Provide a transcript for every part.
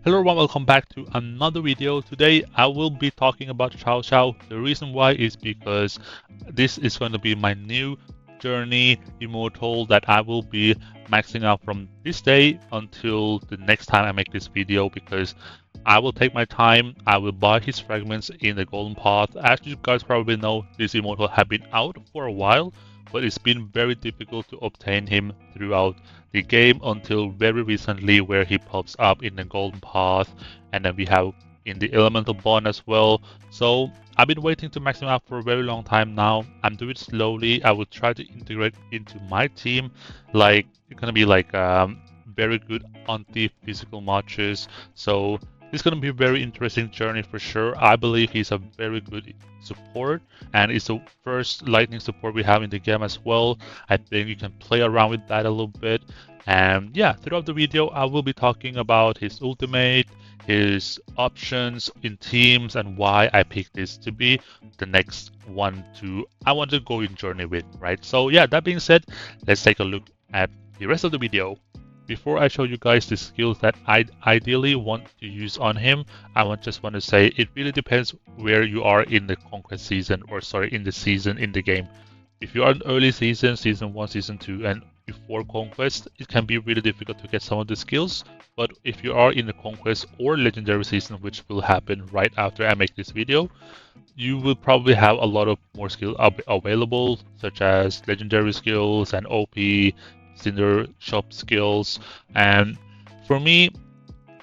Hello everyone, welcome back to another video. Today I will be talking about Cao Cao. The reason why is because this is going to be my new journey immortal that I will be maxing out from this day until the next time I make this video, because I will take my time. I will buy his fragments in the golden path. As you guys probably know, this immortal have been out for a while, but it's been very difficult to obtain him throughout the game until very recently, where he pops up in the golden path, and then we have in the elemental bond as well. So I've been waiting to max him out for a very long time now. I'm doing it slowly. I will try to integrate into my team. Like, it's gonna be like very good anti-physical matches. So it's going to be a very interesting journey for sure. I believe he's a very good support, and it's the first lightning support we have in the game as well. I think you can play around with that a little bit. And yeah, throughout the video, I will be talking about his ultimate, his options in teams, and why I picked this to be the next one I want to go in journey with, right? So yeah, that being said, let's take a look at the rest of the video. Before I show you guys the skills that I ideally want to use on him, I just want to say it really depends where you are in the conquest season, or sorry, in the season in the game. If you are in early season, season 1, season 2, and before conquest, it can be really difficult to get some of the skills. But if you are in the conquest or legendary season, which will happen right after I make this video, you will probably have a lot of more skills available, such as legendary skills and OP Cinder shop skills. And for me,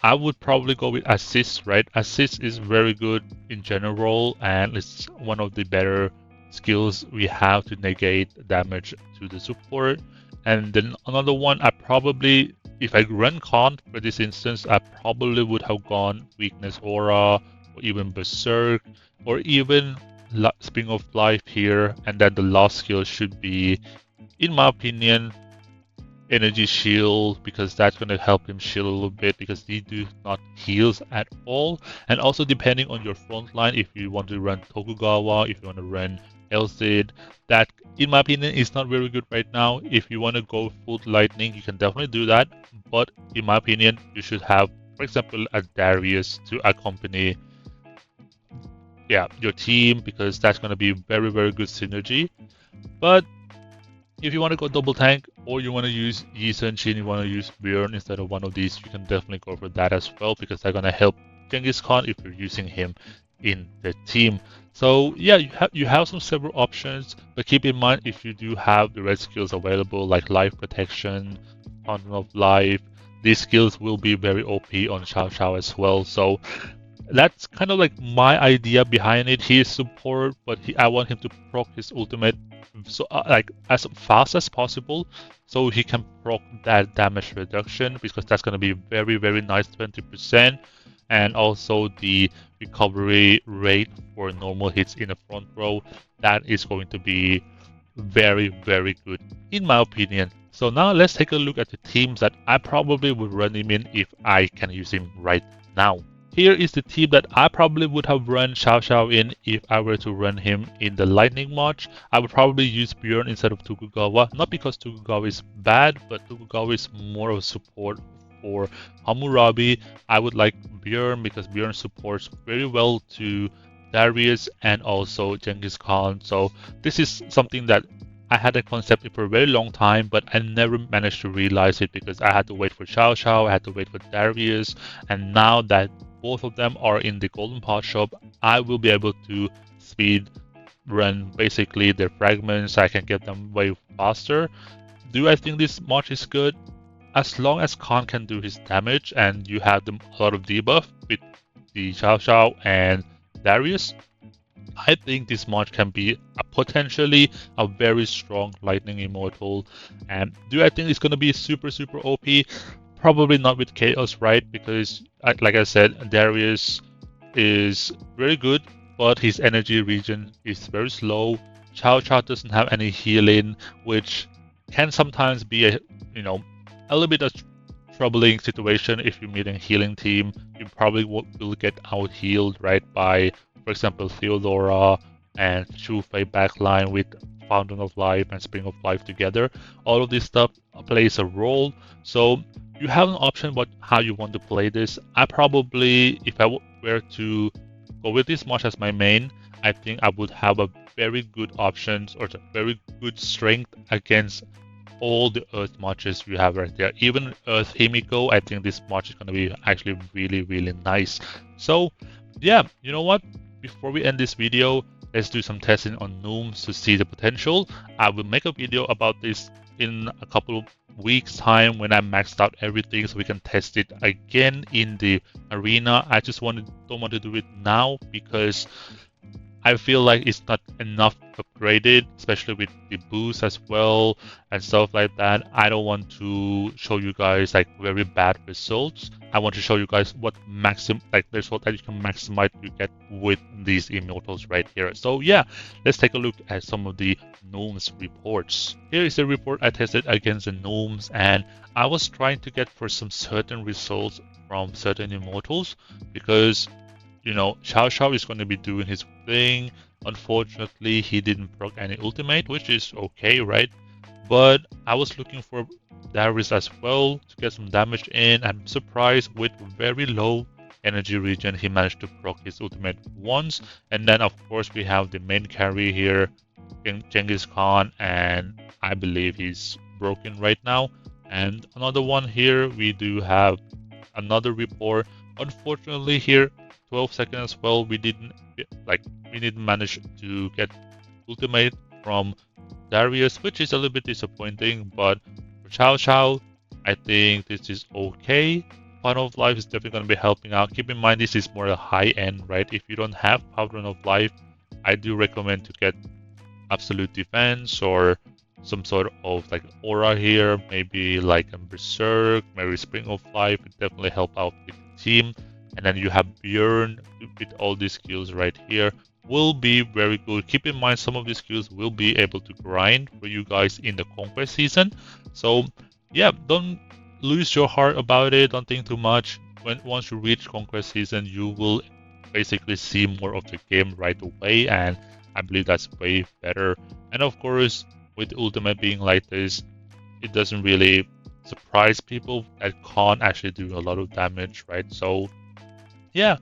I would probably go with assist, right? Assist is very good in general, and it's one of the better skills we have to negate damage to the support. And then another one, I probably, if I run con for this instance, I probably would have gone weakness aura, or even berserk, or even spring of life here. And then the last skill should be, in my opinion, energy shield, because that's going to help him shield a little bit, because he do not heals at all. And also, depending on your front line, if you want to run Tokugawa, if you want to run Elcid, that in my opinion is not very good right now. If you want to go full lightning, you can definitely do that, but in my opinion, you should have, for example, a Darius to accompany your team, because that's going to be very good synergy. But if you want to go double tank, or you want to use Yi Sun-Shin, you want to use Bjorn instead of one of these, you can definitely go for that as well, because they're going to help Genghis Khan if you're using him in the team. So yeah, you have some several options, but keep in mind, if you do have the red skills available, like life protection, fountain of life, these skills will be very OP on Cao Cao as well. So that's kind of like my idea behind it. He is support, but I want him to proc his ultimate so like as fast as possible, so he can proc that damage reduction, because that's going to be very nice, 20%. And also the recovery rate for normal hits in the front row, that is going to be very good in my opinion. So now let's take a look at the teams that I probably would run him in if I can use him right now. Here is the team that I probably would have run Cao Cao in if I were to run him in the lightning match. I would probably use Bjorn instead of Tokugawa, not because Tokugawa is bad, but Tokugawa is more of a support for Hammurabi. I would like Bjorn because Bjorn supports very well to Darius and also Genghis Khan. So this is something that I had a concept for a very long time, but I never managed to realize it, because I had to wait for Cao Cao, I had to wait for Darius, and now that both of them are in the golden pot shop, I will be able to speed run basically their fragments. I can get them way faster. Do I think this match is good? As long as Khan can do his damage and you have a lot of debuff with the Cao Cao and Darius, I think this match can be potentially a very strong lightning immortal. And do I think it's going to be super OP? Probably not with Chaos, right? Because like I said, Darius is very good, but his energy regen is very slow. Cao Cao doesn't have any healing, which can sometimes be a little bit of troubling situation. If you meet a healing team, you probably will get out healed, right, by, for example, Theodora and Shu Fei backline with Fountain of Life and Spring of Life together. All of this stuff plays a role. So you have an option about how you want to play this. I probably, if I were to go with this much as my main, I think I would have a very good options or a very good strength against all the Earth matches you have right there. Even Earth Himiko, I think this match is going to be actually really, really nice. So, yeah, you know what? Before we end this video, let's do some testing on Nooms to see the potential. I will make a video about this in a couple of weeks time when I maxed out everything so we can test it again in the arena. I just don't want to do it now because I feel like it's not enough upgraded, especially with the boost as well and stuff like that. I don't want to show you guys like very bad results. I want to show you guys what the result that you can maximize you get with these immortals right here. So yeah, let's take a look at some of the gnomes reports. Here is the report I tested against the gnomes, and I was trying to get for some certain results from certain immortals because Cao Cao is going to be doing his thing. Unfortunately, he didn't proc any ultimate, which is okay, right? But I was looking for Darius as well to get some damage in. I'm surprised with very low energy regen, he managed to proc his ultimate once. And then, of course, we have the main carry here, Genghis Khan, and I believe he's broken right now. And another one here, we do have another report. Unfortunately, here 12 seconds as well, we didn't manage to get ultimate from Darius, which is a little bit disappointing. But for Cao Cao, I think this is okay. Fountain of Life is definitely going to be helping out. Keep in mind, this is more a high end, right? If you don't have Fountain of Life, I do recommend to get Absolute Defense or some sort of like aura here, maybe like a Berserk, maybe Spring of Life. It definitely help out with the team. And then you have Bjorn with all these skills right here will be very good. Keep in mind, some of these skills will be able to grind for you guys in the conquest season. So yeah, don't lose your heart about it. Don't think too much. Once you reach conquest season, you will basically see more of the game right away, and I believe that's way better. And of course, with ultimate being like this, it doesn't really surprise people that Khan actually do a lot of damage, right? So yeah,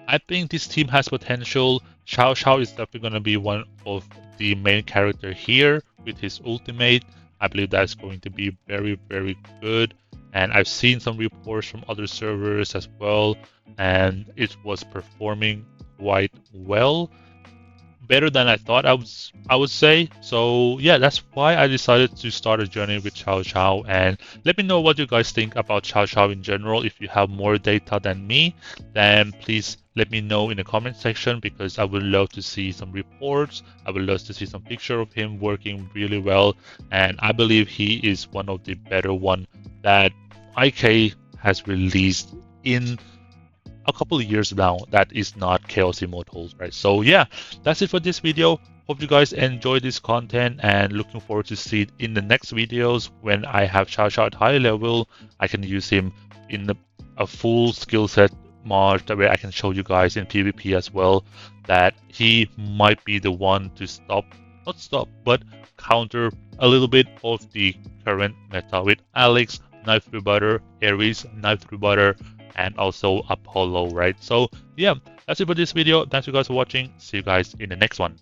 I think this team has potential. Cao Cao is definitely going to be one of the main character here with his ultimate. I believe that's going to be very, very good. And I've seen some reports from other servers as well, and it was performing quite well, better than I thought I would say. So yeah, that's why I decided to start a journey with Cao Cao. And let me know what you guys think about Cao Cao in general. If you have more data than me, then please let me know in the comment section, because I would love to see some reports. I would love to see some picture of him working really well, and I believe he is one of the better one that IK has released in a couple of years now that is not Chaos Immortals, right? So yeah, that's it for this video. Hope you guys enjoy this content, and looking forward to see it in the next videos when I have Cao Cao at high level. I can use him in a full skill set mod, that way I can show you guys in PvP as well that he might be the one to not stop, but counter a little bit of the current meta with Alex, Knife Through Butter, Ares, Knife Through Butter, and also Apollo, right? So yeah, that's it for this video. Thanks you guys for watching. See you guys in the next one.